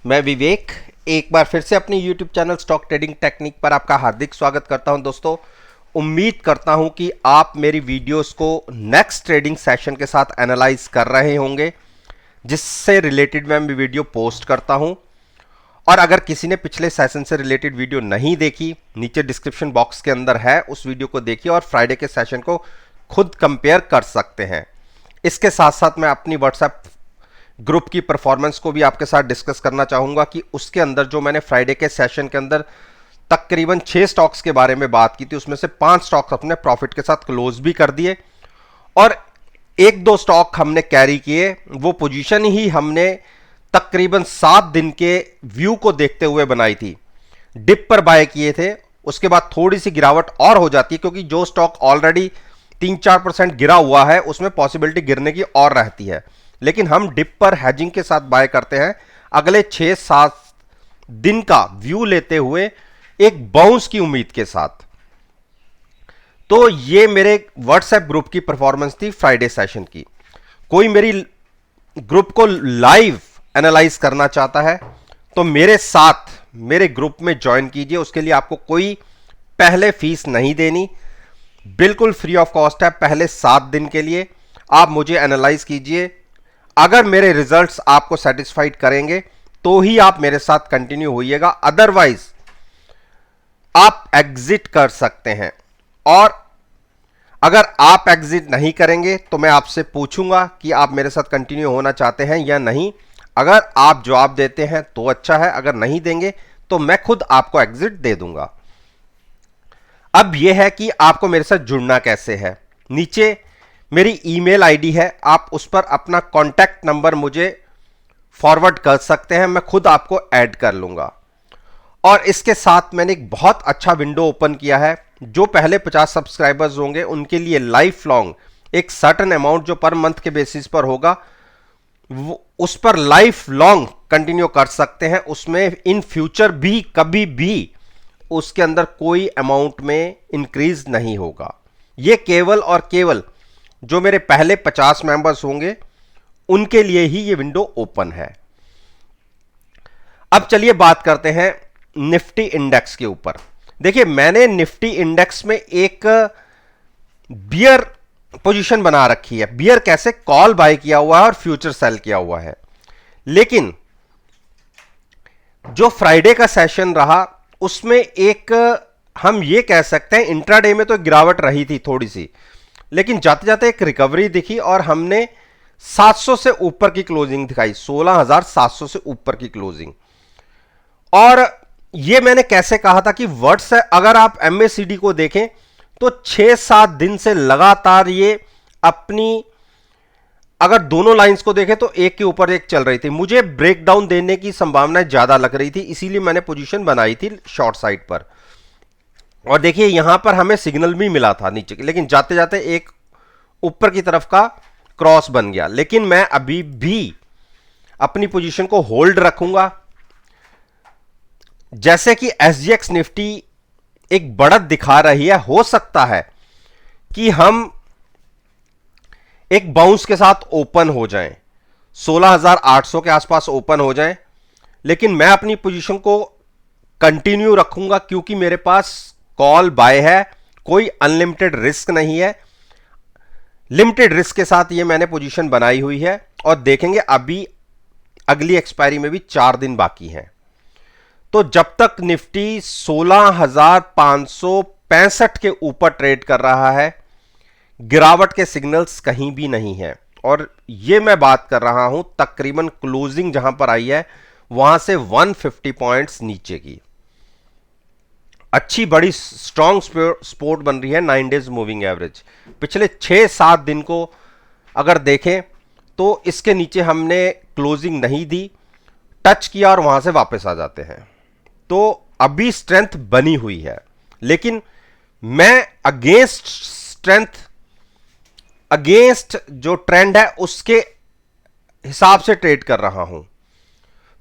मैं विवेक एक बार फिर से अपनी YouTube channel stock trading technique पर आपका हार्दिक स्वागत करता हूं। दोस्तों, उम्मीद करता हूं कि आप मेरी वीडियोस को नेक्स्ट ट्रेडिंग सेशन के साथ एनालाइज कर रहे होंगे, जिससे रिलेटेड मैं भी वीडियो पोस्ट करता हूं। और अगर किसी ने पिछले सेशन से रिलेटेड वीडियो नहीं देखी, नीचे डिस्क्रिप्शन बॉक्स के अंदर है, उस वीडियो को देखिए और फ्राइडे के सेशन को खुद कंपेयर कर सकते हैं। इसके साथ साथ मैं अपनी व्हाट्सएप ग्रुप की परफॉर्मेंस को भी आपके साथ डिस्कस करना चाहूंगा कि उसके अंदर जो मैंने फ्राइडे के सेशन के अंदर तकरीबन 6 स्टॉक्स के बारे में बात की थी, उसमें से 5 स्टॉक्स अपने प्रॉफिट के साथ क्लोज भी कर दिए और 1-2 स्टॉक हमने कैरी किए। वो पोजीशन ही हमने तकरीबन 7 दिन के व्यू को देखते हुए बनाई थी। डिप पर बाय किए थे, उसके बाद थोड़ी सी गिरावट और हो जाती है क्योंकि जो स्टॉक ऑलरेडी 3-4% गिरा हुआ है उसमें पॉसिबिलिटी गिरने की और रहती है। लेकिन हम डिप पर हैजिंग के साथ बाय करते हैं, अगले 6-7 दिन का व्यू लेते हुए एक बाउंस की उम्मीद के साथ। तो ये मेरे व्हाट्सएप ग्रुप की परफॉर्मेंस थी फ्राइडे सेशन की। कोई मेरी ग्रुप को लाइव एनालाइज करना चाहता है तो मेरे साथ मेरे ग्रुप में ज्वाइन कीजिए। उसके लिए आपको कोई पहले फीस नहीं देनी, बिल्कुल फ्री ऑफ कॉस्ट है। पहले 7 दिन के लिए आप मुझे एनालाइज कीजिए। अगर मेरे रिजल्ट्स आपको सेटिस्फाइड करेंगे तो ही आप मेरे साथ कंटिन्यू होइएगा, अदरवाइज आप एग्जिट कर सकते हैं। और अगर आप एग्जिट नहीं करेंगे तो मैं आपसे पूछूंगा कि आप मेरे साथ कंटिन्यू होना चाहते हैं या नहीं। अगर आप जवाब देते हैं तो अच्छा है, अगर नहीं देंगे तो मैं खुद आपको एग्जिट दे दूंगा। अब यह है कि आपको मेरे साथ जुड़ना कैसे है। नीचे मेरी ईमेल आईडी है, आप उस पर अपना कॉन्टैक्ट नंबर मुझे फॉरवर्ड कर सकते हैं, मैं खुद आपको ऐड कर लूंगा। और इसके साथ मैंने एक बहुत अच्छा विंडो ओपन किया है। जो पहले 50 सब्सक्राइबर्स होंगे उनके लिए लाइफ लॉन्ग एक सर्टेन अमाउंट जो पर मंथ के बेसिस पर होगा, उस पर लाइफ लॉन्ग कंटिन्यू कर सकते हैं। उसमें इन फ्यूचर भी कभी भी उसके अंदर कोई अमाउंट में इंक्रीज नहीं होगा। यह केवल और केवल जो मेरे पहले 50 मेंबर्स होंगे उनके लिए ही यह विंडो ओपन है। अब चलिए बात करते हैं निफ्टी इंडेक्स के ऊपर। देखिए, मैंने निफ्टी इंडेक्स में एक बियर पोजीशन बना रखी है। बियर कैसे? कॉल बाय किया हुआ है और फ्यूचर सेल किया हुआ है। लेकिन जो फ्राइडे का सेशन रहा उसमें एक हम ये कह सकते हैं इंट्राडे में तो गिरावट रही थी थोड़ी सी, लेकिन जाते जाते एक रिकवरी दिखी और हमने 700 से ऊपर की क्लोजिंग दिखाई, 16,700 से ऊपर की क्लोजिंग। और ये मैंने कैसे कहा था कि वर्ड्स है, अगर आप एमएसीडी को देखें तो 6-7 दिन से लगातार ये अपनी, अगर दोनों लाइंस को देखें तो एक के ऊपर एक चल रही थी। मुझे ब्रेकडाउन देने की संभावना ज्यादा लग रही थी, इसीलिए मैंने पोजीशन बनाई थी शॉर्ट साइड पर। और देखिए यहां पर हमें सिग्नल भी मिला था नीचे, लेकिन जाते जाते एक ऊपर की तरफ का क्रॉस बन गया। लेकिन मैं अभी भी अपनी पोजीशन को होल्ड रखूंगा। जैसे कि एसजीएक्स निफ्टी एक बढ़त दिखा रही है, हो सकता है कि हम एक बाउंस के साथ ओपन हो जाएं, 16,800 के आसपास ओपन हो जाएं। लेकिन मैं अपनी पोजीशन को कंटिन्यू रखूंगा क्योंकि मेरे पास कॉल बाय है, कोई अनलिमिटेड रिस्क नहीं है। लिमिटेड रिस्क के साथ ये मैंने पोजीशन बनाई हुई है और देखेंगे अभी अगली एक्सपायरी में भी 4 दिन बाकी हैं। तो जब तक निफ्टी 16,565 के ऊपर ट्रेड कर रहा है, गिरावट के सिग्नल्स कहीं भी नहीं है। और ये मैं बात कर रहा हूं तकरीबन क्लोजिंग जहां पर आई है वहां से 150 पॉइंट्स नीचे की अच्छी बड़ी स्ट्रॉन्ग सपोर्ट बन रही है 9 डेज मूविंग एवरेज। पिछले 6-7 दिन को अगर देखें तो इसके नीचे हमने क्लोजिंग नहीं दी, टच किया और वहां से वापस आ जाते हैं। तो अभी स्ट्रेंथ बनी हुई है, लेकिन मैं अगेंस्ट स्ट्रेंथ, अगेंस्ट जो ट्रेंड है उसके हिसाब से ट्रेड कर रहा हूं।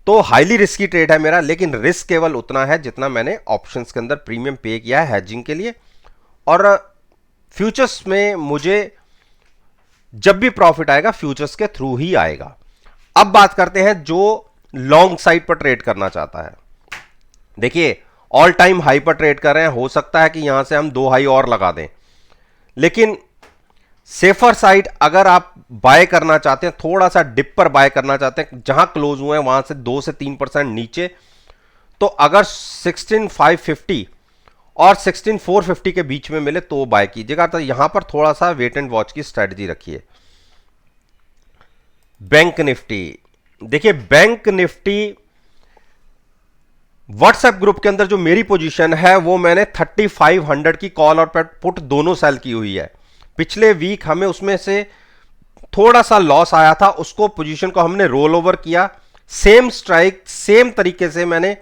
तो हाईली रिस्की ट्रेड है मेरा, लेकिन रिस्क केवल उतना है जितना मैंने ऑप्शंस के अंदर प्रीमियम पे किया है हैजिंग के लिए। और फ्यूचर्स में मुझे जब भी प्रॉफिट आएगा फ्यूचर्स के थ्रू ही आएगा। अब बात करते हैं जो लॉन्ग साइड पर ट्रेड करना चाहता है। देखिए ऑल टाइम हाई पर ट्रेड कर रहे हैं, हो सकता है कि यहां से हम 2 हाई और लगा दें, लेकिन सेफर साइड अगर आप बाय करना चाहते हैं, थोड़ा सा डिप पर बाय करना चाहते हैं, जहां क्लोज हुए हैं वहां से 2 से 3% नीचे, तो अगर 16,550 और 16,450 के बीच में मिले तो बाय कीजिएगा। तो यहां पर थोड़ा सा वेट एंड वॉच की स्ट्रेटजी रखिए। बैंक निफ्टी, देखिए बैंक निफ्टी व्हाट्सएप ग्रुप के अंदर जो मेरी पोजीशन है वो मैंने 3500 की कॉल और पुट दोनों सेल की हुई है। पिछले वीक हमें उसमें से थोड़ा सा लॉस आया था, उसको पोजीशन को हमने रोल ओवर किया। सेम स्ट्राइक सेम तरीके से मैंने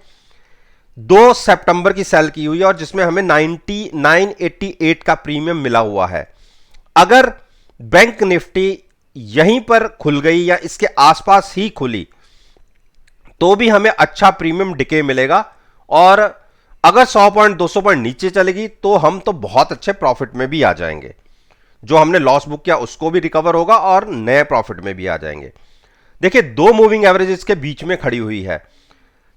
2 सितंबर की सेल की हुई है और जिसमें हमें 9988 का प्रीमियम मिला हुआ है। अगर बैंक निफ्टी यहीं पर खुल गई या इसके आसपास ही खुली तो भी हमें अच्छा प्रीमियम डिके मिलेगा, और अगर 100 पॉइंट 200 पॉइंट नीचे चलेगी तो हम तो बहुत अच्छे प्रॉफिट में भी आ जाएंगे। जो हमने लॉस बुक किया उसको भी रिकवर होगा और नए प्रॉफिट में भी आ जाएंगे। देखिए 2 मूविंग एवरेजेस के बीच में खड़ी हुई है।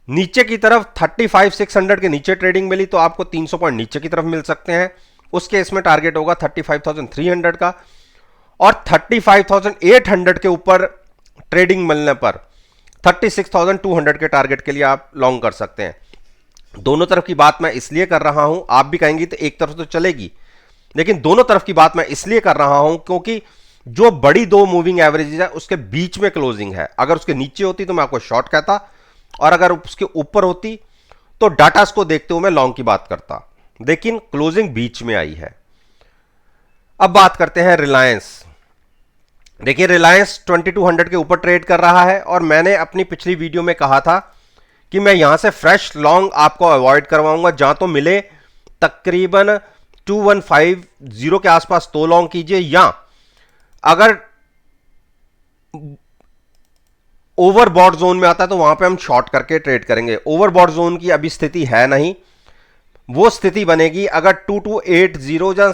नीचे की तरफ 35,600 के नीचे ट्रेडिंग मिली तो आपको 300 पॉइंट नीचे की तरफ मिल सकते हैं। उस केस में टारगेट होगा 35,300 का, और 35,800 के ऊपर ट्रेडिंग मिलने पर 36,200 के टारगेट के लिए आप लॉन्ग कर सकते हैं। दोनों तरफ की बात मैं इसलिए कर रहा हूं, आप भी कहेंगे तो एक तरफ तो चलेगी, लेकिन दोनों तरफ की बात मैं इसलिए कर रहा हूं क्योंकि जो बड़ी 2 मूविंग एवरेजेस है उसके बीच में क्लोजिंग है। अगर उसके नीचे होती तो मैं आपको शॉर्ट कहता, और अगर उसके ऊपर होती तो डाटास को देखते हुए मैं लॉन्ग की बात करता, लेकिन क्लोजिंग बीच में आई है। अब बात करते हैं रिलायंस। देखिए रिलायंस 2200 के ऊपर ट्रेड कर रहा है, और मैंने अपनी पिछली वीडियो में कहा था कि मैं यहां से फ्रेश लॉन्ग आपको अवॉइड करवाऊंगा। जहां तो मिले तकरीबन 2150 के आसपास तो लॉन्ग कीजिए, या अगर ओवरबॉट जोन में आता है तो वहां पे हम शॉर्ट करके ट्रेड करेंगे। ओवरबॉट जोन की अभी स्थिति है नहीं, वो स्थिति बनेगी अगर 2280 या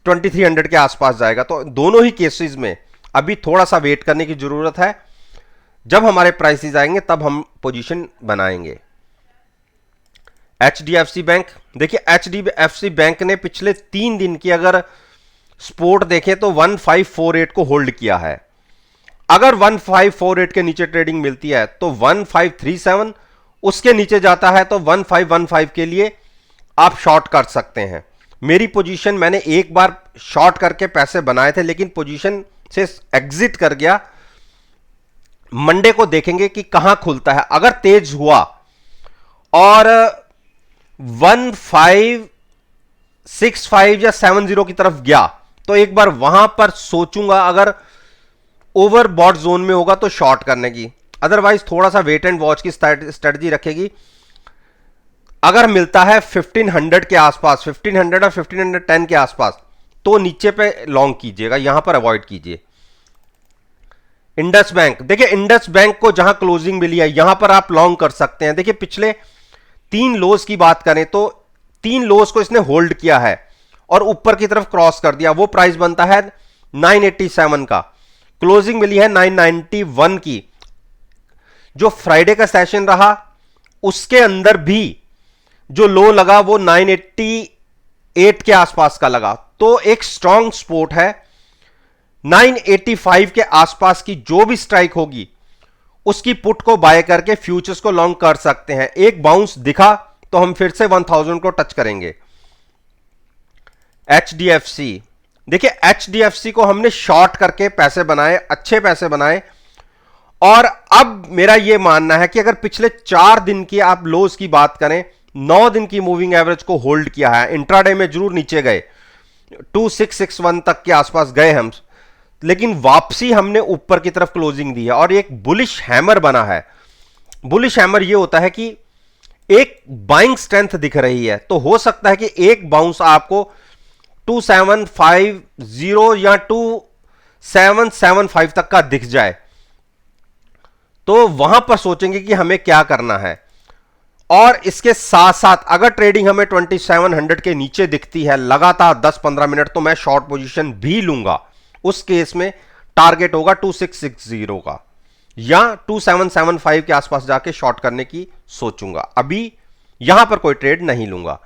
2300 के आसपास जाएगा। तो दोनों ही केसेस में अभी थोड़ा सा वेट करने की जरूरत है। जब हमारे प्राइसेस आएंगे तब हम पोजीशन बनाएंगे। एचडीएफसी बैंक, देखिए एचडीएफसी बैंक ने पिछले 3 दिन की अगर सपोर्ट देखें तो 1548 को होल्ड किया है। अगर 1548 के नीचे ट्रेडिंग मिलती है तो 1537, उसके नीचे जाता है तो 1515 के लिए आप शॉर्ट कर सकते हैं। मेरी पोजीशन मैंने एक बार शॉर्ट करके पैसे बनाए थे, लेकिन पोजीशन से एग्जिट कर गया। मंडे को देखेंगे कि कहां खुलता है। अगर तेज हुआ और 1565 या 70 की तरफ गया तो एक बार वहां पर सोचूंगा। अगर ओवरबॉट जोन में होगा तो शॉर्ट करने की, अदरवाइज थोड़ा सा वेट एंड वॉच की स्ट्रेटजी रखेगी। अगर मिलता है 1500 के आसपास, 1500 और 1510 के आसपास, तो नीचे पे लॉन्ग कीजिएगा, यहां पर अवॉइड कीजिए। इंडस बैंक, देखिए इंडस बैंक को जहां क्लोजिंग मिली है यहां पर आप लॉन्ग कर सकते हैं। देखिए पिछले 3 लोज की बात करें तो 3 लोज को इसने होल्ड किया है और ऊपर की तरफ क्रॉस कर दिया। वो प्राइस बनता है 987 का, क्लोजिंग मिली है 991 की। जो फ्राइडे का सेशन रहा उसके अंदर भी जो लो लगा वो 988 के आसपास का लगा, तो एक स्ट्रॉन्ग सपोर्ट है। 985 के आसपास की जो भी स्ट्राइक होगी उसकी पुट को बाय करके फ्यूचर्स को लॉन्ग कर सकते हैं। एक बाउंस दिखा तो हम फिर से 1000 को टच करेंगे। एचडीएफसी, देखिए एचडीएफसी को हमने शॉर्ट करके पैसे बनाए, अच्छे पैसे बनाए, और अब मेरा यह मानना है कि अगर पिछले 4 दिन की आप लोज की बात करें, 9 दिन की मूविंग एवरेज को होल्ड किया है। इंट्राडे में जरूर नीचे गए, 2661 तक के आसपास गए हम, लेकिन वापसी हमने ऊपर की तरफ क्लोजिंग दी है और एक बुलिश हैमर बना है। बुलिश हैमर यह होता है कि एक बाइंग स्ट्रेंथ दिख रही है, तो हो सकता है कि एक बाउंस आपको 2750 या 2775 तक का दिख जाए, तो वहां पर सोचेंगे कि हमें क्या करना है। और इसके साथ साथ अगर ट्रेडिंग हमें 2700 के नीचे दिखती है लगातार 10-15 मिनट, तो मैं शॉर्ट पोजीशन भी लूंगा। उस केस में टारगेट होगा 2660 का। या 2775 के आसपास जाके शॉर्ट करने की सोचूंगा। अभी यहां पर कोई ट्रेड नहीं लूंगा।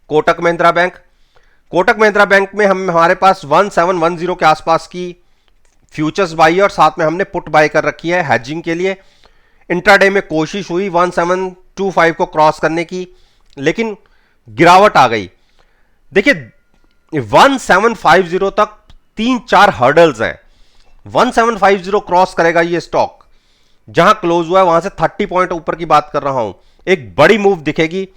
कोटक महिंद्रा बैंक, कोटक महिंद्रा बैंक में हमारे पास 1710 के आसपास की फ्यूचर्स बाई और साथ में हमने पुट बाय कर रखी है हेजिंग के लिए। इंट्राडे में कोशिश हुई 1725 को क्रॉस करने की, लेकिन गिरावट आ गई। देखिए 1750 तक 3-4 हर्डल्स हैं। 1750 क्रॉस करेगा ये स्टॉक, जहां क्लोज हुआ है वहां से 30 पॉइंट ऊपर की बात कर रहा हूं, एक बड़ी मूव दिखेगी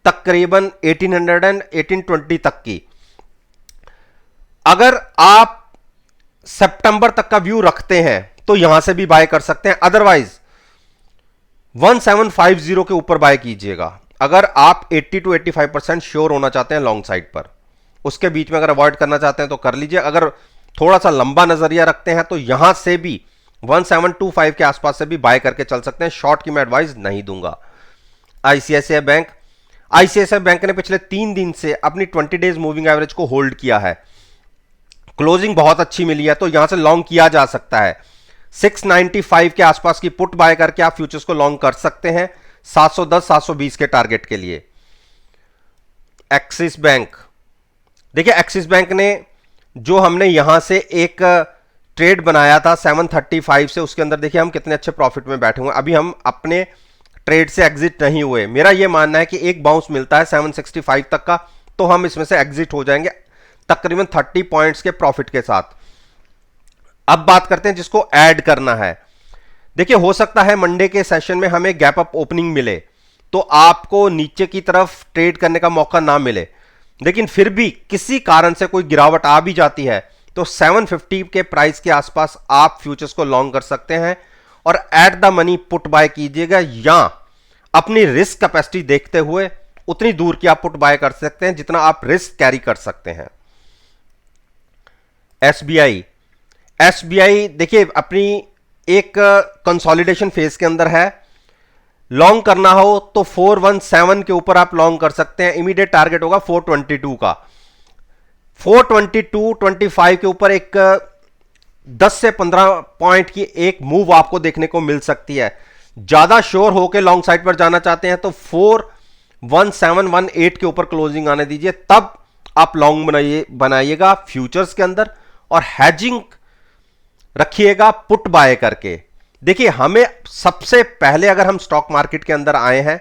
तकरीबन 1800 एंड 1820 तक की। अगर आप सितंबर तक का व्यू रखते हैं तो यहां से भी बाय कर सकते हैं, अदरवाइज 1750 के ऊपर बाय कीजिएगा। अगर आप 80 to 85% श्योर होना चाहते हैं लॉन्ग साइड पर, उसके बीच में अगर अवॉइड करना चाहते हैं तो कर लीजिए। अगर थोड़ा सा लंबा नजरिया रखते हैं तो यहां से भी 1725 के आसपास से भी बाय करके चल सकते हैं। शॉर्ट की मैं एडवाइस नहीं दूंगा। आईसीआईसीआई बैंक, आईसीआईसीआई बैंक ने पिछले 3 दिन से अपनी 20 डेज मूविंग एवरेज को होल्ड किया है। क्लोजिंग बहुत अच्छी मिली है, तो यहां से लॉन्ग किया जा सकता है। 695 के आसपास की पुट बाय करके आप फ्यूचर्स को लॉन्ग कर सकते हैं 710-720 के टारगेट के लिए। एक्सिस बैंक, देखिए एक्सिस बैंक ने जो हमने यहां से एक ट्रेड बनाया था 735 से, उसके अंदर देखिए हम कितने अच्छे प्रॉफिट में बैठे हुए हैं। अभी हम अपने ट्रेड से एग्जिट नहीं हुए। मेरा यह मानना है कि एक बाउंस मिलता है 765 तक का, तो हम इसमें से एग्जिट हो जाएंगे तकरीबन 30 पॉइंट्स के प्रॉफिट के साथ। अब बात करते हैं जिसको ऐड करना है। देखिए हो सकता है मंडे के सेशन में हमें गैप अप ओपनिंग मिले तो आपको नीचे की तरफ ट्रेड करने का मौका ना मिले, लेकिन फिर भी किसी कारण से कोई गिरावट आ भी जाती है तो 750 के प्राइस के आसपास आप फ्यूचर्स को लॉन्ग कर सकते हैं और at the money put buy कीजिएगा, या अपनी रिस्क कैपेसिटी देखते हुए उतनी दूर की आप पुट बाय कर सकते हैं जितना आप रिस्क कैरी कर सकते हैं। एसबीआई, एसबीआई देखिए अपनी एक कंसोलिडेशन फेज के अंदर है। लॉन्ग करना हो तो 417 के ऊपर आप लॉन्ग कर सकते हैं। इमीडिएट टारगेट होगा 422 का। 422-25 के ऊपर एक 10 से 15 पॉइंट की एक मूव आपको देखने को मिल सकती है। ज्यादा श्योर होकर लॉन्ग साइड पर जाना चाहते हैं तो 41718 के ऊपर क्लोजिंग आने दीजिए, तब आप लॉन्ग बनाइएगा फ्यूचर्स के अंदर और हैजिंग रखिएगा पुट बाय करके। देखिए हमें सबसे पहले अगर हम स्टॉक मार्केट के अंदर आए हैं,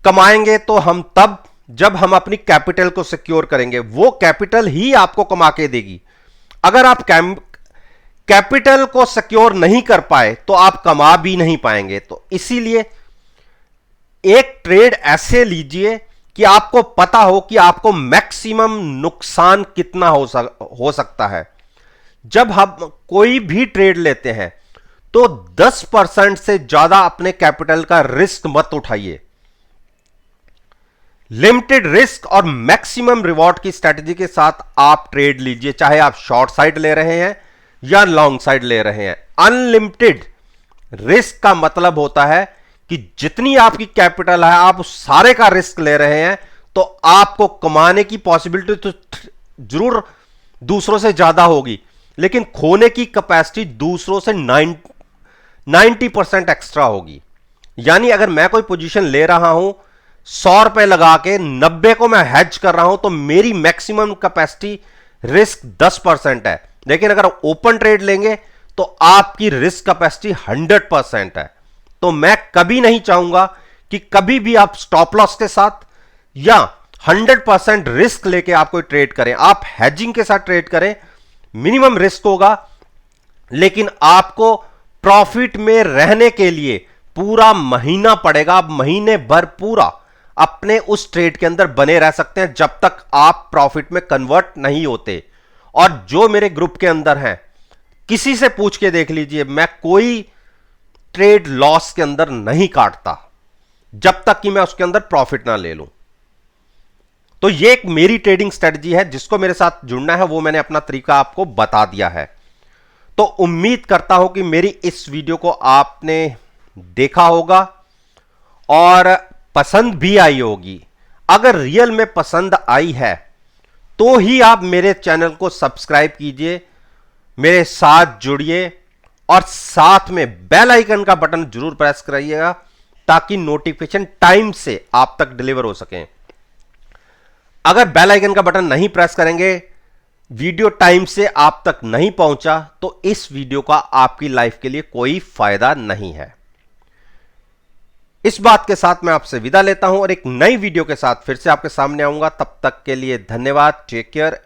कमाएंगे तो हम तब जब हम अपनी कैपिटल को सिक्योर करेंगे, वो कैपिटल ही आपको कमा के देगी। अगर आप कैपिटल को सिक्योर नहीं कर पाए तो आप कमा भी नहीं पाएंगे। तो इसीलिए एक ट्रेड ऐसे लीजिए कि आपको पता हो कि आपको मैक्सिमम नुकसान कितना हो सकता है। जब हम कोई भी ट्रेड लेते हैं तो 10% से ज्यादा अपने कैपिटल का रिस्क मत उठाइए। लिमिटेड रिस्क और मैक्सिमम रिवॉर्ड की स्ट्रेटजी के साथ आप ट्रेड लीजिए, चाहे आप शॉर्ट साइड ले रहे हैं या लॉन्ग साइड ले रहे हैं। अनलिमिटेड रिस्क का मतलब होता है कि जितनी आपकी कैपिटल है आप उस सारे का रिस्क ले रहे हैं, तो आपको कमाने की पॉसिबिलिटी तो जरूर दूसरों से ज्यादा होगी, लेकिन खोने की कैपेसिटी दूसरों से 90% एक्स्ट्रा होगी। यानी अगर मैं कोई पोजीशन ले रहा हूं 100 रुपए लगा के 90 को मैं हेज कर रहा हूं तो मेरी मैक्सिमम कैपेसिटी रिस्क 10% है, लेकिन अगर ओपन ट्रेड लेंगे तो आपकी रिस्क कैपेसिटी 100% है। तो मैं कभी नहीं चाहूंगा कि कभी भी आप स्टॉप लॉस के साथ या 100% रिस्क लेके आप कोई ट्रेड करें। आप हेजिंग के साथ ट्रेड करें, मिनिमम रिस्क होगा, लेकिन आपको प्रॉफिट में रहने के लिए पूरा महीना पड़ेगा। आप महीने भर पूरा अपने उस ट्रेड के अंदर बने रह सकते हैं जब तक आप प्रॉफिट में कन्वर्ट नहीं होते। और जो मेरे ग्रुप के अंदर हैं, किसी से पूछ के देख लीजिए, मैं कोई ट्रेड लॉस के अंदर नहीं काटता जब तक कि मैं उसके अंदर प्रॉफिट ना ले लूं। तो ये एक मेरी ट्रेडिंग स्ट्रेटजी है। जिसको मेरे साथ जुड़ना है वो मैंने अपना तरीका आपको बता दिया है। तो उम्मीद करता हूं कि मेरी इस वीडियो को आपने देखा होगा और पसंद भी आई होगी। अगर रियल में पसंद आई है तो ही आप मेरे चैनल को सब्सक्राइब कीजिए, मेरे साथ जुड़िए और साथ में बेल आइकन का बटन जरूर प्रेस करिएगा ताकि नोटिफिकेशन टाइम से आप तक डिलीवर हो सके। अगर बेल आइकन का बटन नहीं प्रेस करेंगे, वीडियो टाइम से आप तक नहीं पहुंचा, तो इस वीडियो का आपकी लाइफ के लिए कोई फायदा नहीं है। इस बात के साथ मैं आपसे विदा लेता हूं और एक नई वीडियो के साथ फिर से आपके सामने आऊंगा। तब तक के लिए धन्यवाद। Take care.